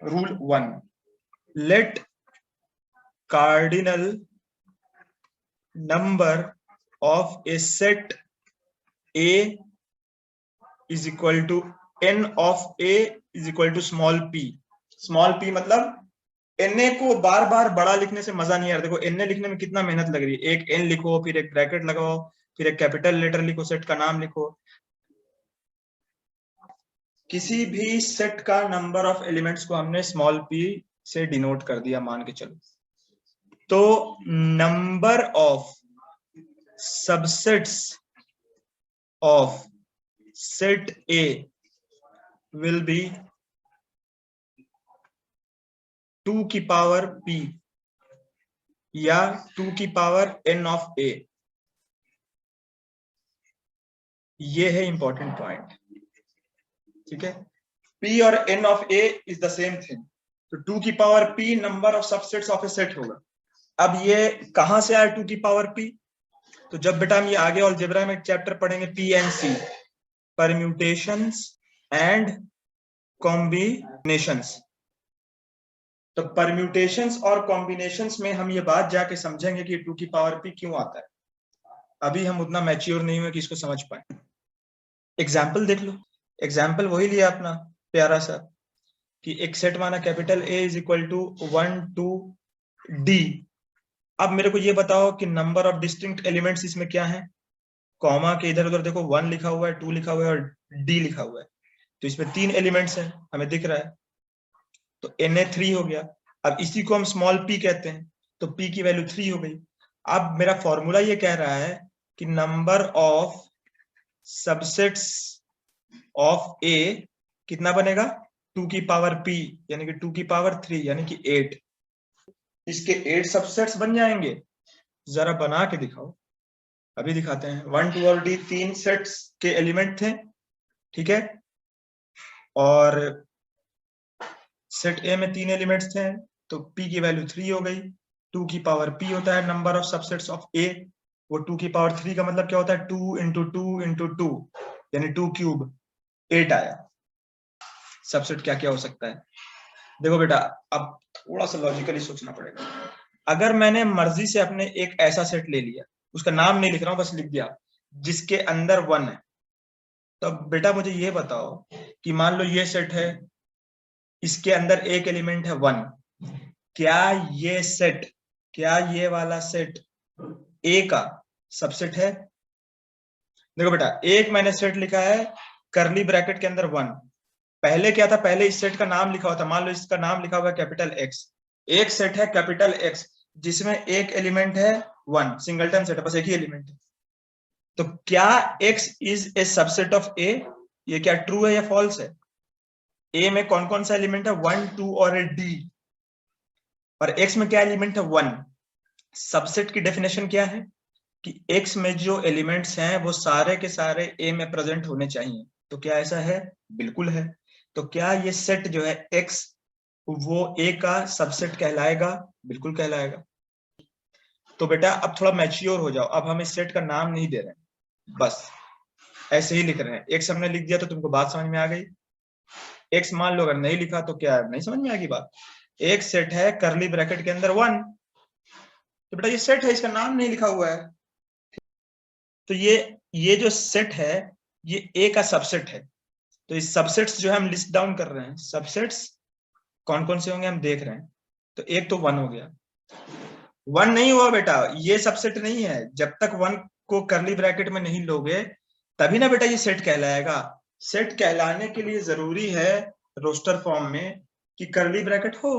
Rule 1, let cardinal number of a set A is equal to n of A is equal to small p। Small p मतलब na को बार बार बड़ा लिखने से मजा नहीं आ रहा। देखो na लिखने में कितना मेहनत लग रही है। एक n लिखो, फिर एक ब्रैकेट लगाओ, फिर एक कैपिटल लेटर लिखो, सेट का नाम लिखो। किसी भी सेट का नंबर ऑफ एलिमेंट्स को हमने स्मॉल p से डिनोट कर दिया, मान के चलो। तो number of subsets of set A will be 2 की पावर p या 2 की पावर n ऑफ A। ये है इंपॉर्टेंट पॉइंट, ठीक है। p और n of A is the same thing. तो 2 की power p number of subsets of a set होगा। अब ये कहां से आया 2 की पावर p? तो जब बेटा हम ये आगे अलजेब्रा में एक चैप्टर पढ़ेंगे PNC, परम्यूटेशंस एंड कॉम्बिनेशंस, तो परम्यूटेशंस और कॉम्बिनेशंस में हम ये बात जाके समझेंगे कि 2 की पावर p क्यों आता है। अभी हम उतना मैच्योर नहीं हुए कि इसको समझ पाए। एग्जाम्पल देख लो। एग्जाम्पल वही लिया अपना प्यारा सा कि एक सेट माना capital A is equal to 1 2 D। अब मेरे को ये बताओ कि नंबर ऑफ डिस्टिंक्ट एलिमेंट्स इसमें क्या है। कॉमा के इधर उधर देखो 1 लिखा हुआ है, 2 लिखा हुआ है और D लिखा हुआ है। तो इसमें 3 एलिमेंट्स हैं, हमें दिख रहा है। तो Na3 हो गया। अब इसी को हम स्मॉल p कहते हैं, तो p की वैल्यू 3 हो गई। अब मेरा फॉर्मूला ये कह रहा है कि number of subsets of A कितना बनेगा, 2 की पावर p यानी कि 2 की पावर 3 यानी कि 8। इसके 8 सबसेट्स बन जाएंगे। जरा बना के दिखाओ। अभी दिखाते हैं। 1 2 और D 3 सेट्स के एलिमेंट थे, ठीक है। और सेट A में 3 एलिमेंट्स थे, तो p की वैल्यू 3 हो गई। 2 की पावर p होता है number of subsets of A। वो 2 की पावर 3 का मतलब क्या होता है, 2 इंटू 2 इंटू 2 यानी 2 क्यूब, 8 आया। सबसेट क्या क्या हो सकता है देखो बेटा, अब थोड़ा सा लॉजिकली सोचना पड़ेगा। अगर मैंने मर्जी से अपने एक ऐसा सेट ले लिया, उसका नाम नहीं लिख रहा हूं, बस लिख दिया, जिसके अंदर 1 है, तो बेटा मुझे ये बताओ कि मान लो ये सेट है, इसके अंदर एक एलिमेंट है 1। क्या ये सेट, क्या ये वाला सेट A का सबसेट है? देखो बेटा, एक मैंने सेट लिखा है करली ब्रैकेट के अंदर 1। पहले क्या था, पहले इस सेट का नाम लिखा हुआ था, मान लो इसका नाम लिखा हुआ है कैपिटल X। एक सेट है कैपिटल X जिसमें एक एलिमेंट है 1, सिंगलटन सेट है, बस एक ही एलिमेंट है। तो क्या X is a subset of A? ये क्या ट्रू है या फॉल्स है? A में कौन कौन सा एलिमेंट है, 1 2 और D, और X में क्या एलिमेंट है, 1। सबसेट की डेफिनेशन क्या है कि X में जो एलिमेंट्स हैं वो सारे के सारे A में प्रेजेंट होने चाहिए। तो क्या ऐसा है? बिल्कुल है। तो क्या ये सेट जो है X वो A का सबसेट कहलाएगा? बिल्कुल कहलाएगा। तो बेटा अब थोड़ा मैच्योर हो जाओ। अब हम इस सेट का नाम नहीं दे रहे हैं, बस ऐसे ही लिख रहे हैं। X हमने लिख दिया तो तुमको बात समझ में आ गई। X मान लो अगर नहीं लिखा तो क्या नहीं समझ में आएगी बात। एक सेट है करली ब्रैकेट के अंदर 1, तो बेटा ये सेट है, इसका नाम नहीं लिखा हुआ है। तो ये जो सेट है ये A का सबसेट है। तो इस सबसेट्स जो है हम लिस्ट डाउन कर रहे हैं। सबसेट्स कौन कौन से होंगे हम देख रहे हैं। तो एक तो 1 हो गया। 1 नहीं हुआ बेटा, ये सबसेट नहीं है। जब तक 1 को करली ब्रैकेट में नहीं लोगे तभी ना बेटा ये सेट कहलाएगा। सेट कहलाने के लिए जरूरी है रोस्टर फॉर्म में कि करली ब्रैकेट हो।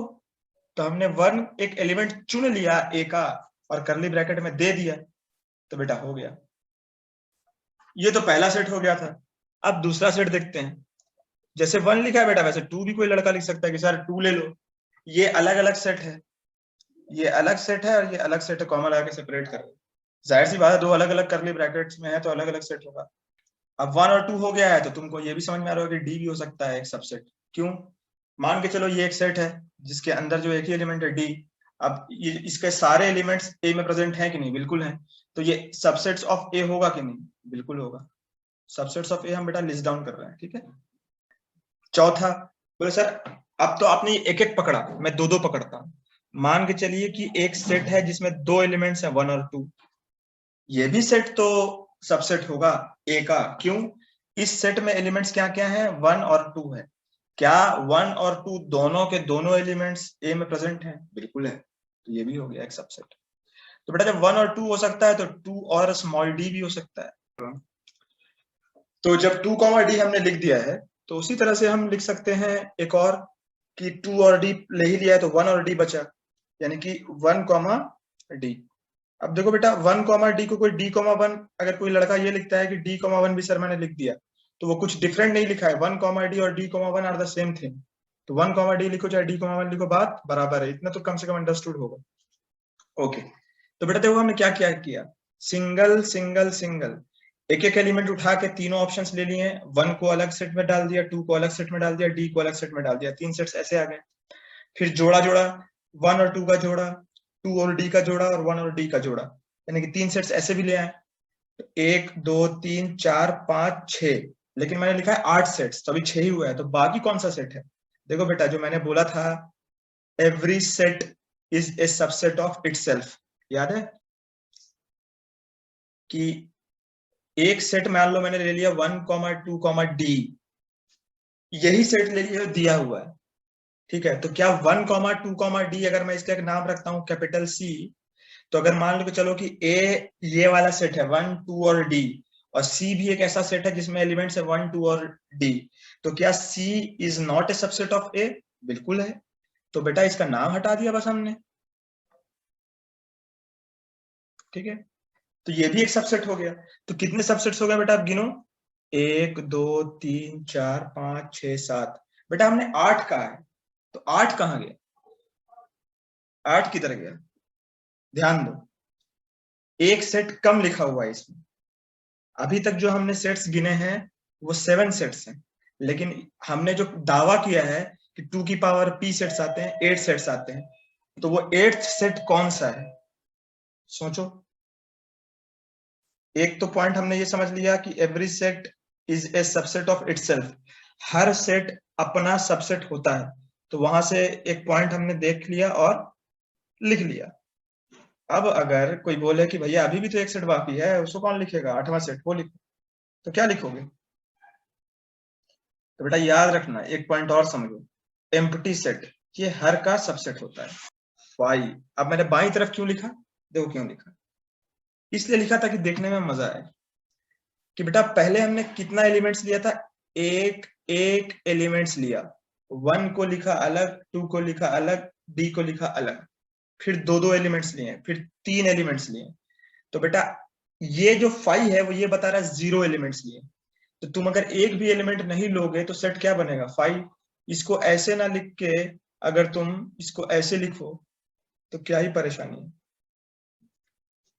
तो हमने 1 एक एलिमेंट चुन लिया A का और करली ब्रैकेट में दे दिया, तो बेटा हो गया। ये तो पहला सेट हो गया था। अब दूसरा सेट देखते हैं। जैसे 1 लिखा है बेटा, वैसे 2 भी कोई लड़का लिख सकता है कि सर 2 ले लो। ये अलग अलग सेट है, ये अलग सेट है और ये अलग सेट है, कॉमा लगा के सेपरेट कर रहे हैं। जाहिर सी बात है, दो अलग अलग करली ब्रैकेट्स में है तो अलग अलग सेट होगा। अब 1 और 2 हो गया है तो तुमको ये भी समझ में आ रहा होगा कि D भी हो सकता है एक सबसेट। क्यों? मान के चलो ये एक सेट है जिसके अंदर जो एक ही एलिमेंट है D। अब ये इसके सारे एलिमेंट्स A में प्रेजेंट हैं कि नहीं? बिल्कुल है। तो ये सबसेट्स ऑफ A होगा कि नहीं? बिल्कुल होगा। सबसेट्स ऑफ A हम बेटा लिस्ट डाउन कर रहे हैं, ठीक है। चौथा, बोले सर अब तो आपने एक एक पकड़ा, मैं दो दो पकड़ता हूं। मान के चलिए कि एक सेट है जिसमें दो एलिमेंट्स हैं 1 और 2। ये भी सेट तो सबसेट होगा ए का, क्यों? इस सेट में एलिमेंट्स क्या क्या है, 1 और 2 है। क्या 1 और 2 दोनों के दोनों एलिमेंट्स ए में प्रेजेंट हैं? बिल्कुल है, तो ये भी हो गया एक सबसेट। तो बेटा जब 1 और 2 हो सकता है तो 2 और स्मॉल डी भी हो सकता है। तो जब 2 कॉमा डी हमने लिख दिया है, तो उसी तरह से हम लिख सकते हैं एक और, कि 2 और डी ले ही लिया है तो 1 और डी बचा, यानी कि 1 कॉमा डी। अब देखो बेटा 1 कॉमा डी को कोई डी कॉमा 1, अगर कोई लड़का ये लिखता है कि डी कॉमा 1 भी सर मैंने लिख दिया, तो वो कुछ डिफरेंट नहीं लिखा है। 1 कॉमा डी और D comma 1 are the same thing. तो 1 कॉमा डी लिखो चाहे डी कॉमा 1 लिखो, बात बराबर है, इतना तो कम से कम अंडरस्टूड होगा। ओके, तो बेटा देखो हमने क्या क्या किया, सिंगल सिंगल सिंगल, एक एक एलिमेंट उठा के तीनों ऑप्शंस ले लिए, 1 को अलग सेट में डाल दिया, 2 को अलग सेट में डाल दिया, डी को अलग सेट में डाल दिया, 3 सेट्स ऐसे आ गए। फिर जोड़ा जोड़ा, 1 और 2 का जोड़ा, 2 और डी का जोड़ा, और 1 और डी का जोड़ा, यानी कि 3 सेट्स ऐसे भी ले आए। 1 2 3 4 5 6, लेकिन मैंने लिखा है 8 सेट्स, तो अभी 6 ही हुआ है। तो बाकी कौन सा सेट है? देखो बेटा जो मैंने बोला था, every set is a subset of itself, याद है कि एक सेट मान लो मैंने ले लिया 1 कॉमा 2 कॉमा डी, यही सेट ले लिया दिया हुआ है, ठीक है? तो क्या 1 कॉमा 2 कॉमा डी अगर मैं इसका एक नाम रखता हूं कैपिटल सी, तो अगर मान लो कि चलो कि ए ये वाला सेट है 1 2 और डी, और सी भी एक ऐसा सेट है जिसमें एलिमेंट्स है 1 2 और डी, तो क्या C is not a subset of A? बिल्कुल है। तो बेटा इसका नाम हटा दिया बस हमने, ठीक है? तो ये भी एक सबसेट हो गया। तो कितने सबसेट्स हो गए बेटा, आप गिनो, 1 2 3 4 5 6 7। बेटा हमने 8 कहा है, तो 8 कहाँ गया? 8 किधर गया? ध्यान दो, एक सेट कम लिखा हुआ है इसमें। अभी तक जो हमने सेट्स गिने हैं वो 7 सेट्स हैं, लेकिन हमने जो दावा किया है कि 2 की पावर p सेट्स आते हैं, 8 सेट्स आते हैं, तो वो 8th सेट कौन सा है? सोचो। एक तो पॉइंट हमने ये समझ लिया कि every set is a subset of itself, her set अपना सबसेट होता है, तो वहां से एक पॉइंट हमने देख लिया और लिख लिया। अब अगर कोई बोले कि भैया अभी भी तो एक सेट बाकी है, उसको कौन लिखेगा, 8वां सेट, वो लिखो, तो क्या लिखोगे? तो बेटा याद रखना, एक पॉइंट और समझो, एम्प्टी सेट ये हर का सबसेट होता है। फाइव। अब मैंने बाईं तरफ क्यों लिखा, देखो क्यों लिखा, इसलिए लिखा था कि देखने में मजा आए, कि बेटा पहले हमने कितना एलिमेंट्स लिया था, एक एक एलिमेंट्स लिया, 1 को लिखा अलग, 2 को लिखा अलग, डी को लिखा अलग, फिर दो दो एलिमेंट्स लिए, फिर 3 एलिमेंट्स लिए। तो बेटा ये जो 5 है वो ये बता रहा है 0 एलिमेंट्स लिए। तो तुम अगर एक भी एलिमेंट नहीं लोगे तो सेट क्या बनेगा, 5। इसको ऐसे ना लिख के अगर तुम इसको ऐसे लिखो तो क्या ही परेशानी है।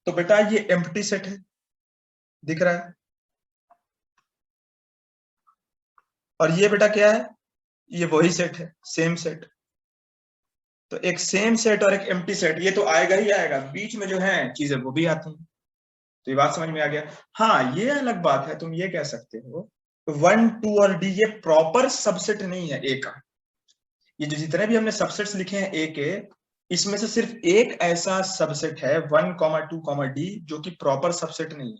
तो बेटा ये एम्प्टी सेट है, दिख रहा है, और ये बेटा क्या है, ये वही सेट है, सेम सेट। तो एक सेम सेट और एक एम्प्टी सेट, ये तो आएगा ही आएगा, बीच में जो है चीजें वो भी आती हैं। तो ये बात समझ में आ गया। हाँ ये अलग बात है, तुम ये कह सकते हो 1 2 और डी ये प्रॉपर सबसेट नहीं है ए का। ये जो जितने भी हमने सबसेट्स लिखे हैं ए के, इसमें से सिर्फ एक ऐसा सबसेट है 1 2 डी जो कि प्रॉपर सबसेट नहीं है।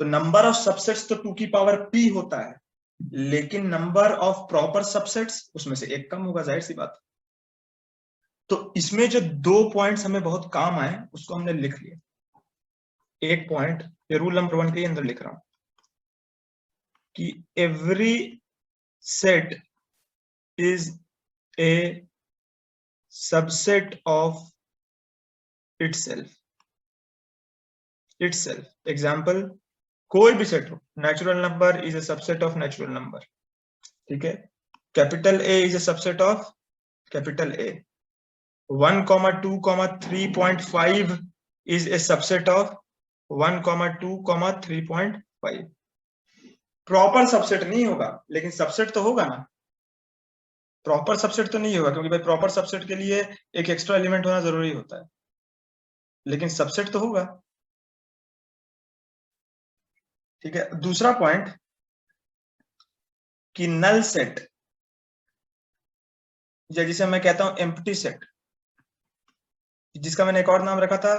तो नंबर ऑफ सबसेट्स तो 2 की पावर p होता है, लेकिन नंबर ऑफ प्रॉपर सबसेट्स उसमें से एक कम होगा, जाहिर सी बात। तो इसमें जो दो पॉइंट्स हमें बहुत काम आए उसको हमने लिख लिया। एक पॉइंट, ये रूल नंबर 1 के अंदर लिख रहा हूं कि every set is a subset of itself. Example, कोई भी सेट हो, natural number is a subset of natural number, ठीक है? Capital A is a subset of capital A. 1 2 3.5 is a subset of 1 2 3.5। Proper subset नहीं होगा लेकिन subset तो होगा ना। प्रॉपर सबसेट तो नहीं होगा क्योंकि भाई प्रॉपर सबसेट के लिए एक एक्स्ट्रा एलिमेंट होना जरूरी होता है, लेकिन सबसेट तो होगा, ठीक है? दूसरा पॉइंट कि नल सेट, या जिसे मैं कहता हूं एम्प्टी सेट, जिसका मैंने एक और नाम रखा था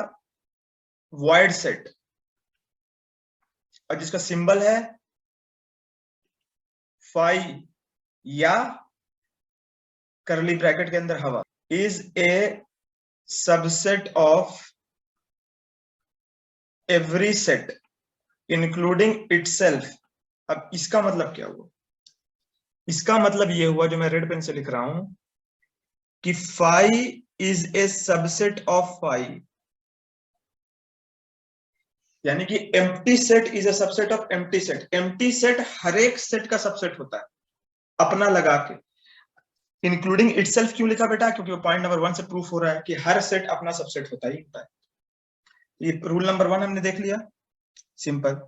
वॉइड सेट, और जिसका सिंबल है फाई या करली ब्रैकेट के अंदर हवा, is a subset of every set including itself. अब इसका मतलब क्या हुआ? इसका मतलब ये हुआ, जो मैं रेड पेन से लिख रहा हूं, कि phi is a subset of phi, यानी कि empty set is a subset of empty set. Empty set हर एक सेट का सबसेट होता है अपना लगा के। इंक्लूडिंग इटसेल्फ क्यों लिखा बेटा? क्योंकि वो पॉइंट नंबर 1 से प्रूफ हो रहा है कि हर सेट अपना सबसेट होता ही होता है। ये रूल नंबर 1 हमने देख लिया, सिंपल।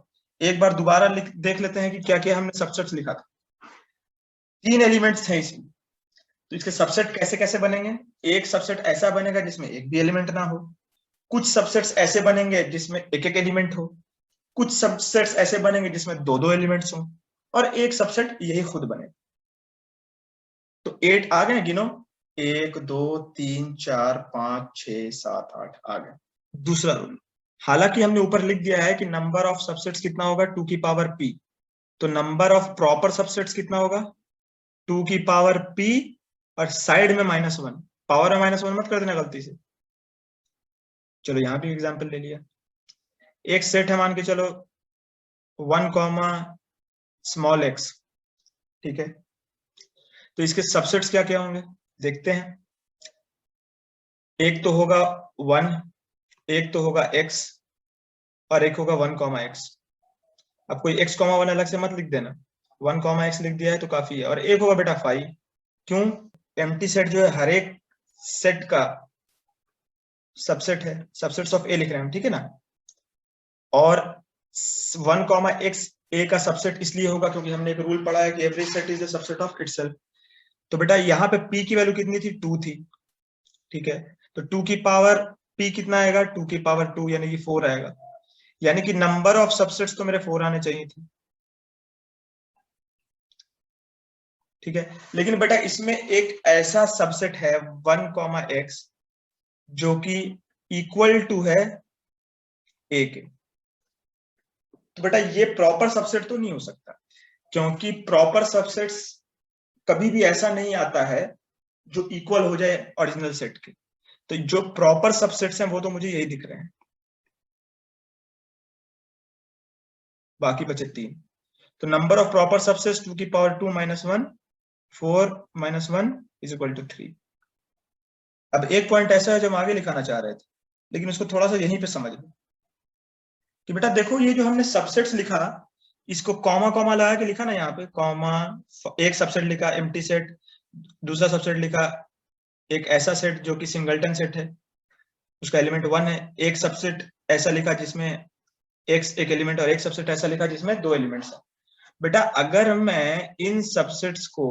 एक बार दोबारा देख लेते हैं कि क्या क्या हमने सबसेट्स लिखा था। 3 एलिमेंट्स हैं इसमें, तो इसके सबसेट कैसे कैसे बनेंगे? एक सबसेट ऐसा बनेगा जिसमें एक भी एलिमेंट ना हो, कुछ सबसेट्स ऐसे बनेंगे जिसमें एक एक एलिमेंट हो, कुछ सबसेट्स ऐसे बनेंगे जिसमें दो दो एलिमेंट्स हो, और एक सबसेट यही खुद बने। तो 8 आ गए, गिनो। 1 2 3 4 5 6 7 8 आ गए। दूसरा रूल, हालांकि हमने ऊपर लिख दिया है कि नंबर ऑफ सबसेट्स कितना होगा 2 की पावर p, तो नंबर ऑफ प्रॉपर सबसेट्स कितना होगा 2 की पावर p, और साइड में -1। पावर में -1 मत कर देना गलती से। चलो यहां भी एग्जांपल ले लिया। एक सेट है, मान के चलो 1 कॉमा स्मॉल x, ठीक है। तो इसके सबसेट्स क्या क्या होंगे देखते हैं। एक तो होगा 1, एक तो होगा x, और एक होगा 1 कॉमा x। अब कोई x कॉमा 1 अलग से मत लिख देना, 1 कॉमा x लिख दिया है तो काफी है। और एक होगा बेटा 5, क्यों? एम्प्टी सेट जो है हर एक सेट का सबसेट है, सबसेट्स ऑफ ए लिख रहे हैं हम, ठीक है ना। और 1 कॉमा x ए का सबसेट इसलिए होगा क्योंकि हमने एक रूल पढ़ा है कि every set is the subset of itself. तो बेटा यहाँ पे p की वैल्यू कितनी थी? 2 थी, ठीक है। तो 2 की पावर p कितना आएगा? 2 की पावर 2, यानी कि 4 आएगा। यानी कि नंबर ऑफ सबसेट्स तो मेरे 4 आने चाहिए थे, ठीक है। लेकिन बेटा इसमें एक ऐसा सबसेट है 1 कॉमा x जो कि इक्वल टू है a के। तो बेटा ये प्रॉपर सबसेट तो नहीं हो सकता, क्योंकि प्रॉपर सबसेट्स कभी भी ऐसा नहीं आता है जो इक्वल हो जाए ओरिजिनल सेट के। तो जो प्रॉपर सबसेट्स हैं वो तो मुझे यही दिख रहे हैं, बाकी बचे 3। तो नंबर ऑफ प्रॉपर सबसेट्स 2 की power 2 minus 1, 4 minus 1 is equal to 3। अब एक पॉइंट ऐसा है जो हम आगे लिखाना चाह रहे थे, लेकिन उसको थोड़ा सा यहीं पे समझ लो कि बेटा देखो ये जो हमने सबसेट्स लिखा, इसको कॉमा कॉमा लगा के लिखा ना, यहाँ पे कॉमा, एक सबसेट लिखा एम्प्टी सेट, दूसरा सबसेट लिखा एक ऐसा सेट जो कि सिंगलटन सेट है, उसका एलिमेंट 1 है। एक सबसेट ऐसा लिखा जिसमें x एक एलिमेंट, और एक सबसेट ऐसा लिखा जिसमें 2 एलिमेंट्स है। बेटा अगर मैं इन सबसेट्स को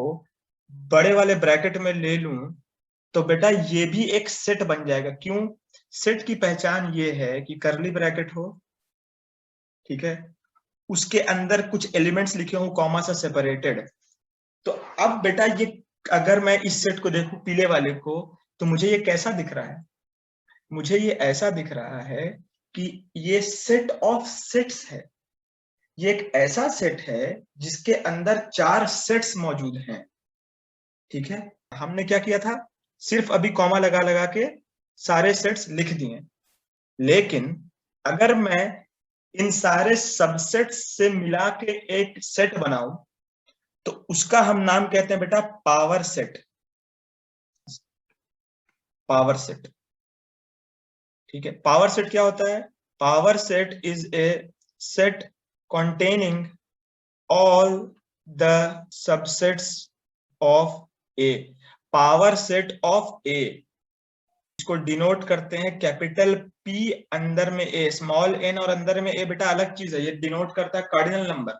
बड़े वाले ब्रैकेट में ले लूं तो बेटा ये भी एक सेट बन जाएगा। क्यों? सेट की पहचान ये है कि करली ब्रैकेट हो, ठीक है, उसके अंदर कुछ एलिमेंट्स लिखे हो कॉमा से सेपरेटेड। तो अब बेटा ये, अगर मैं इस सेट को देखूं पीले वाले को, तो मुझे ये कैसा दिख रहा है? मुझे ये ऐसा दिख रहा है कि ये सेट ऑफ सेट्स है। ये एक ऐसा सेट है जिसके अंदर 4 सेट्स मौजूद हैं, ठीक है। हमने क्या किया था? सिर्फ अभी कॉमा लगा लगा के सारे सेट्स लिख दिए। लेकिन अगर मैं इन सारे सबसेट्स से मिला के एक सेट बनाऊं तो उसका हम नाम कहते हैं बेटा पावर सेट। पावर सेट, ठीक है। पावर सेट क्या होता है? Power set is A set containing all the subsets of A। Power set of A इसको डिनोट करते हैं कैपिटल P अंदर में A, स्मॉल n और अंदर में A बेटा अलग चीज है। ये डिनोट करता है कार्डिनल नंबर।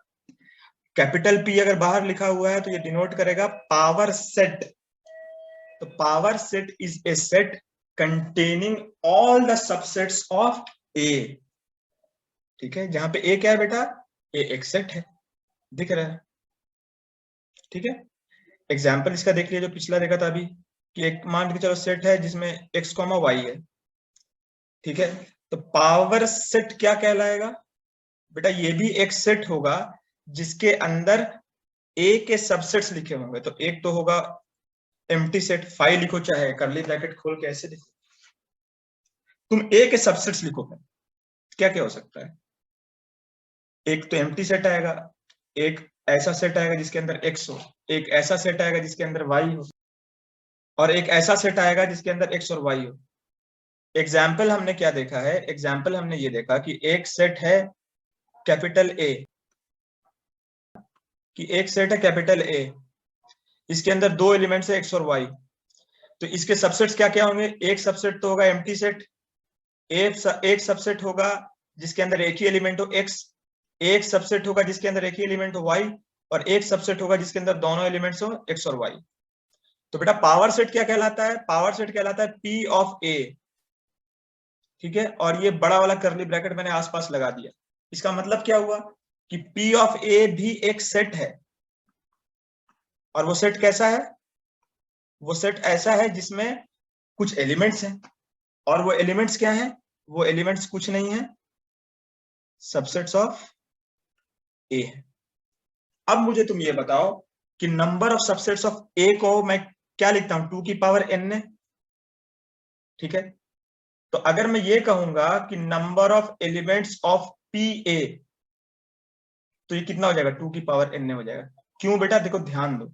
कैपिटल P अगर बाहर लिखा हुआ है तो ये डिनोट करेगा पावर सेट। तो power set is A set containing all the subsets of A, ठीक है। जहां पे A क्या है बेटा? A एक सेट है, दिख रहा है, ठीक है। एग्जाम्पल इसका देख लिया जो पिछला देखा था अभी। कि एक मान के चलो सेट है जिसमें x, y है, ठीक है, तो पावर सेट क्या कहलाएगा बेटा? ये भी एक सेट होगा जिसके अंदर a के सबसेट्स लिखे होंगे। तो एक तो होगा एम्प्टी सेट, फाइव लिखो चाहे कर्ली ब्रैकेट खोल के ऐसे लिखो, तुम a के सबसेट्स लिखो, क्या क्या हो सकता है? एक तो एम्प्टी सेट आएगा, एक ऐसा सेट आएगा जिसके अंदर x हो, एक ऐसा सेट आएगा जिसके अंदर y हो, और एक ऐसा सेट आएगा जिसके अंदर x और y हो। एग्जाम्पल हमने क्या देखा है? एग्जाम्पल हमने ये देखा कि एक सेट है कैपिटल A, कि एक सेट है कैपिटल A, इसके अंदर दो एलिमेंट्स है x और y, तो इसके सबसेट्स क्या क्या होंगे? एक सबसेट तो होगा एम्प्टी सेट, एक सबसेट होगा जिसके अंदर एक ही एलिमेंट हो x, एक सबसेट होगा जिसके अंदर एक ही एलिमेंट हो y, और एक सबसेट होगा जिसके अंदर दोनों एलिमेंट्स हो x और y। तो बेटा पावर सेट क्या कहलाता है? पावर सेट कहलाता है P ऑफ A, ठीक है, और ये बड़ा वाला कर्ली ब्रैकेट मैंने आसपास लगा दिया। इसका मतलब क्या हुआ कि P ऑफ A भी एक सेट है, और वो सेट कैसा है? वो सेट ऐसा है जिसमें कुछ एलिमेंट्स हैं, और वो एलिमेंट्स क्या हैं? वो एलिमेंट्स कुछ नहीं है, सबसेट्स ऑफ A है। अब मुझे तुम ये बताओ कि number of subsets of A को मैं क्या लिखता हूं? 2 की पावर n, ठीक है। तो अगर मैं ये कहूंगा कि number of elements of PA, तो ये कितना हो जाएगा? 2 की पावर n हो जाएगा। क्यों बेटा? देखो ध्यान दो,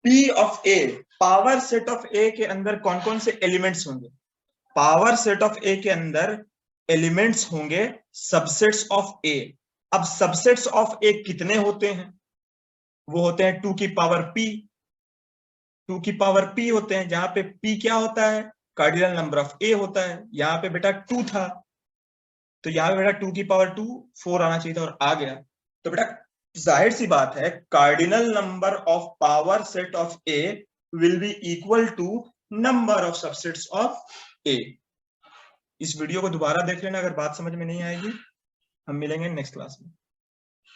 P of A, power set of A के अंदर कौन कौन से एलिमेंट्स होंगे? पावर सेट ऑफ A के अंदर एलिमेंट्स होंगे सबसेट्स ऑफ A। अब सबसेट्स ऑफ A कितने होते हैं? वो होते हैं 2 की पावर P, 2 की पावर P होते हैं, जहां पे P क्या होता है? कार्डिनल नंबर ऑफ A होता है। यहाँ पे बेटा 2 था, तो यहाँ पे बेटा 2 की पावर 2 4 आना चाहिए था, और आ गया। तो बेटा जाहिर सी बात है, cardinal number of power set of A will be equal to number of subsets of A। इस वीडियो को दोबारा देख लेना अगर बात समझ में नहीं आएगी। हम मिलेंगे नेक्स्ट क्लास में।